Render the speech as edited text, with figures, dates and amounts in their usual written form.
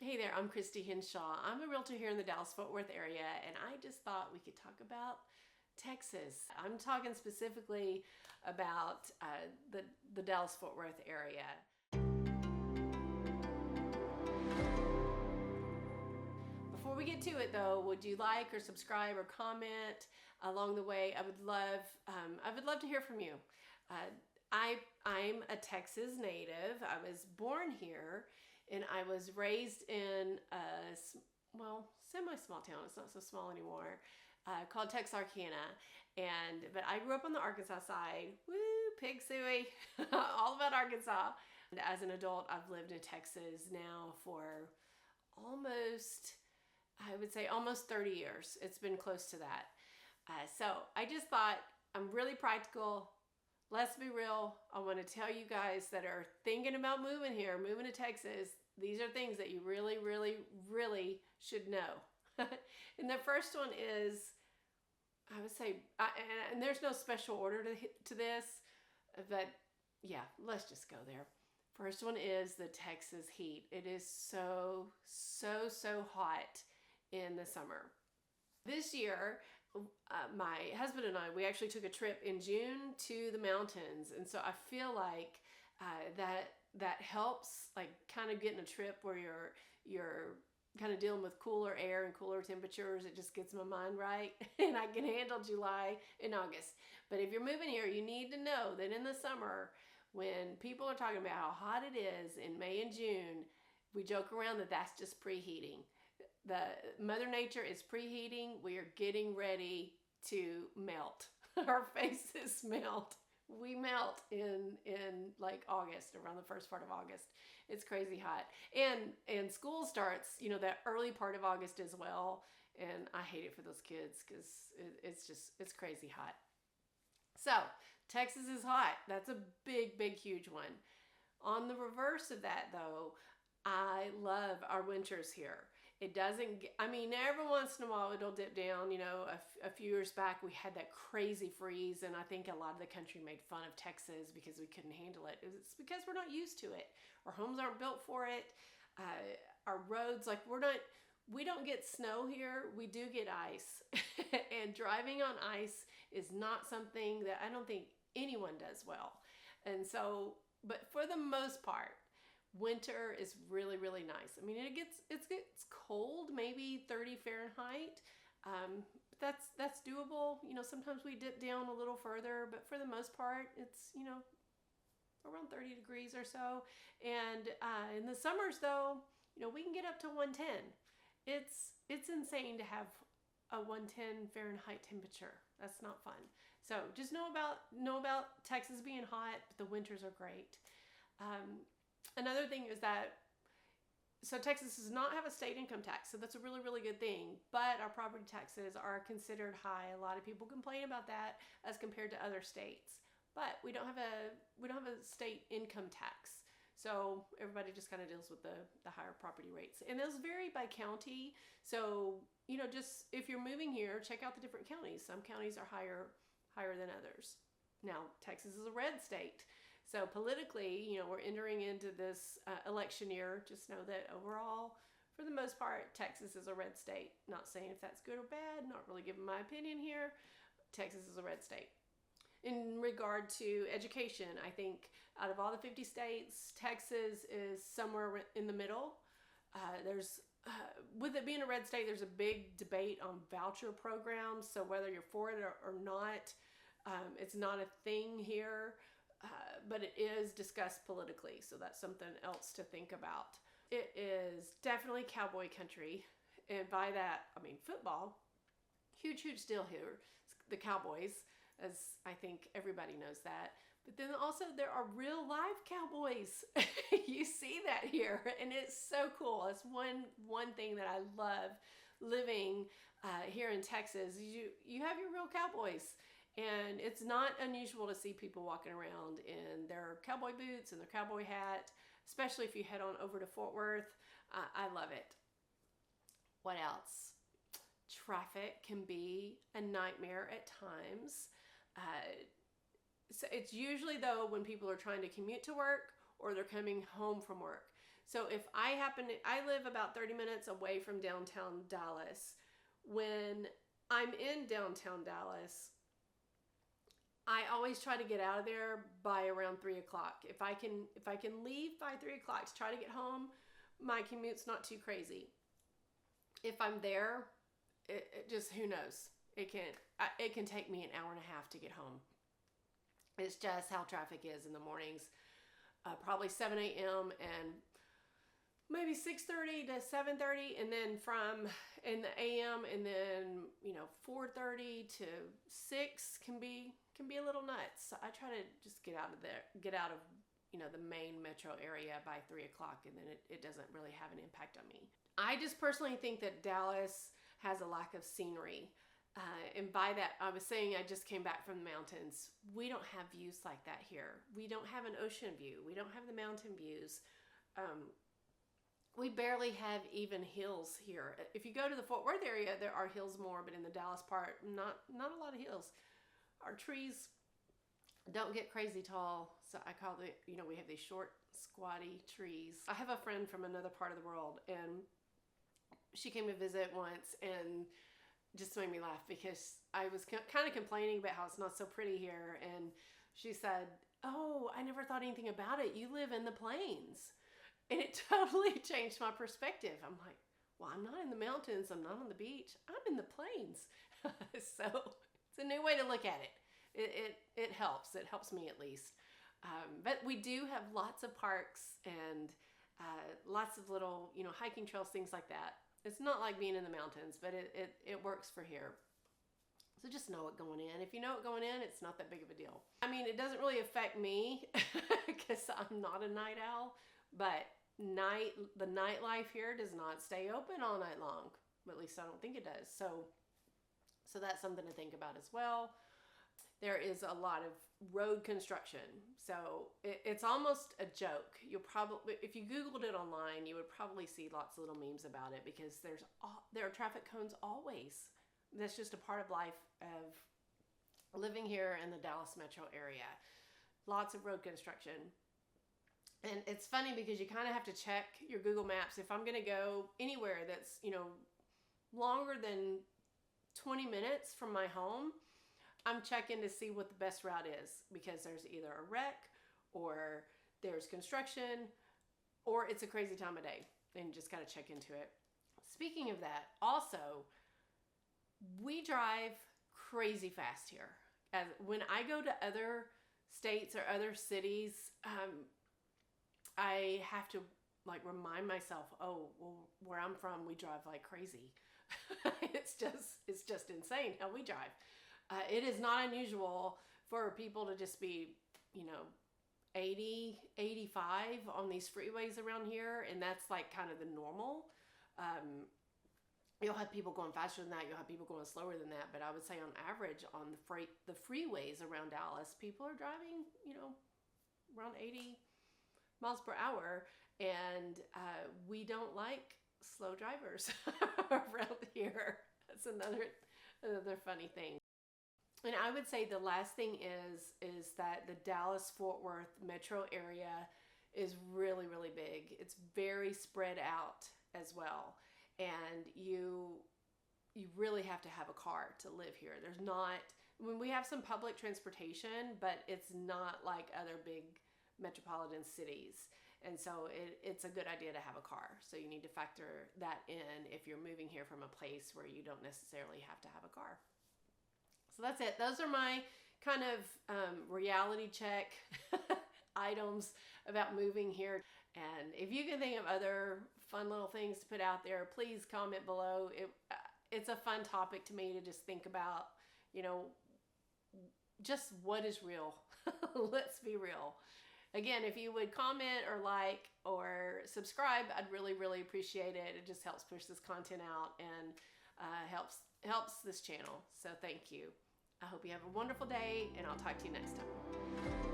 Hey there, I'm Christy Henshaw. I'm a realtor here in the Dallas-Fort Worth area, and I just thought we could talk about Texas. I'm talking specifically about the Dallas-Fort Worth area. Before we get to it though, would you like or subscribe or comment along the way? I would love to hear from you. I'm a Texas native. I was born here and I was raised in a, well, semi-small town. It's not so small anymore, called Texarkana. But I grew up on the Arkansas side. Woo, pig suey, all about Arkansas. And as an adult, I've lived in Texas now for almost 30 years. It's been close to that. So I just thought, I'm really practical. Let's be real. I want to tell you guys that are thinking about moving here, moving to Texas, these are things that you really, really, really should know. And the first one is, I would say, and there's no special order to this, but yeah, let's just go there. First one is the Texas heat. It is so hot in the summer. This year, my husband and I, we actually took a trip in June to the mountains. And so I feel like that helps, like kind of getting a trip where you're kind of dealing with cooler air and cooler temperatures. It just gets my mind right and I can handle July and August. But if you're moving here, you need to know that in the summer, when people are talking about how hot it is in May and June, we joke around that that's just preheating. The Mother Nature is preheating. We are getting ready to melt. Our faces melt. We melt in like August, around the first part of August. It's crazy hot. And school starts, that early part of August as well. And I hate it for those kids because it's crazy hot. So Texas is hot. That's a big, huge one. On the reverse of that though, I love our winters here. It doesn't, every once in a while it'll dip down. A few years back we had that crazy freeze, and I think a lot of the country made fun of Texas because we couldn't handle it. It's because we're not used to it. Our homes aren't built for it. Our roads, we don't get snow here. We do get ice. And driving on ice is not something that I don't think anyone does well. And so, but for the most part, winter is really, really nice. It gets cold, maybe 30 Fahrenheit. That's doable. Sometimes we dip down a little further, but for the most part, it's, around 30 degrees or so. And in the summers though, we can get up to 110. It's insane to have a 110 Fahrenheit temperature. That's not fun. So just know about Texas being hot, but the winters are great. Another thing is that, so Texas does not have a state income tax, so that's a really, really good thing, but our property taxes are considered high. A lot of people complain about that as compared to other states, but we don't have a state income tax. So everybody just kind of deals with the higher property rates, and those vary by county. So, just if you're moving here, check out the different counties. Some counties are higher than others. Now, Texas is a red state. So politically, we're entering into this election year. Just know that overall, for the most part, Texas is a red state. Not saying if that's good or bad, not really giving my opinion here. Texas is a red state. In regard to education, I think out of all the 50 states, Texas is somewhere in the middle. With it being a red state, there's a big debate on voucher programs. So whether you're for it or not, it's not a thing here. But it is discussed politically, so that's something else to think about. It is definitely cowboy country, and by that I mean football. Huge deal here, the Cowboys, as I think everybody knows that. But then also there are real live cowboys. You see that here, and it's so cool. It's one thing that I love living here in Texas. You have your real cowboys. And it's not unusual to see people walking around in their cowboy boots and their cowboy hat, especially if you head on over to Fort Worth. I love it. What else? Traffic can be a nightmare at times. So it's usually though when people are trying to commute to work or they're coming home from work. So if I live about 30 minutes away from downtown Dallas. When I'm in downtown Dallas, I always try to get out of there by around 3 o'clock. If I can leave by 3 o'clock to try to get home, my commute's not too crazy. If I'm there, it just, who knows? It can take me an hour and a half to get home. It's just how traffic is in the mornings. Probably 7 a.m. and maybe 6:30 to 7:30, and then from in the a.m. and then 4:30 to 6 can be a little nuts. So I try to just get out of the main metro area by 3 o'clock, and then it doesn't really have an impact on me. I just personally think that Dallas has a lack of scenery. And by that, I was saying I just came back from the mountains. We don't have views like that here. We don't have an ocean view. We don't have the mountain views. We barely have even hills here. If you go to the Fort Worth area, there are hills more, but in the Dallas part, not a lot of hills. Our trees don't get crazy tall, so I call it, we have these short, squatty trees. I have a friend from another part of the world, and she came to visit once and just made me laugh because I was kind of complaining about how it's not so pretty here, and she said, "Oh, I never thought anything about it. You live in the plains." And it totally changed my perspective. I'm like, well, I'm not in the mountains. I'm not on the beach. I'm in the plains. So it's a new way to look at it. It helps. It helps me at least. But we do have lots of parks and lots of little, hiking trails, things like that. It's not like being in the mountains, but it works for here. So just know it going in. If you know it going in, it's not that big of a deal. I mean, it doesn't really affect me because I'm not a night owl, but the nightlife here does not stay open all night long. At least I don't think it does. So that's something to think about as well. There is a lot of road construction. So it's almost a joke. You'll probably, if you Googled it online, you would probably see lots of little memes about it because there are traffic cones always. That's just a part of life of living here in the Dallas metro area. Lots of road construction. And it's funny because you kind of have to check your Google Maps. If I'm going to go anywhere that's, longer than 20 minutes from my home, I'm checking to see what the best route is because there's either a wreck or there's construction or it's a crazy time of day, and you just got to check into it. Speaking of that, also, we drive crazy fast here. When I go to other states or other cities, I have to remind myself, oh, well, where I'm from, we drive like crazy. It's just insane how we drive. It is not unusual for people to just be, 80, 85 on these freeways around here, and that's kind of the normal. You'll have people going faster than that. You'll have people going slower than that. But I would say on average on the freeways around Dallas, people are driving, around 80 miles per hour. And we don't like slow drivers around here. That's another funny thing. And I would say the last thing is that the Dallas-Fort Worth metro area is really, really big. It's very spread out as well. And you really have to have a car to live here. We have some public transportation, but it's not like other big metropolitan cities. And so it's a good idea to have a car. So you need to factor that in if you're moving here from a place where you don't necessarily have to have a car. So that's it. Those are my kind of reality check items about moving here. And if you can think of other fun little things to put out there, please comment below. It's a fun topic to me to just think about, just what is real. Let's be real. Again, if you would comment or like or subscribe, I'd really, really appreciate it. It just helps push this content out and helps this channel. So thank you. I hope you have a wonderful day, and I'll talk to you next time.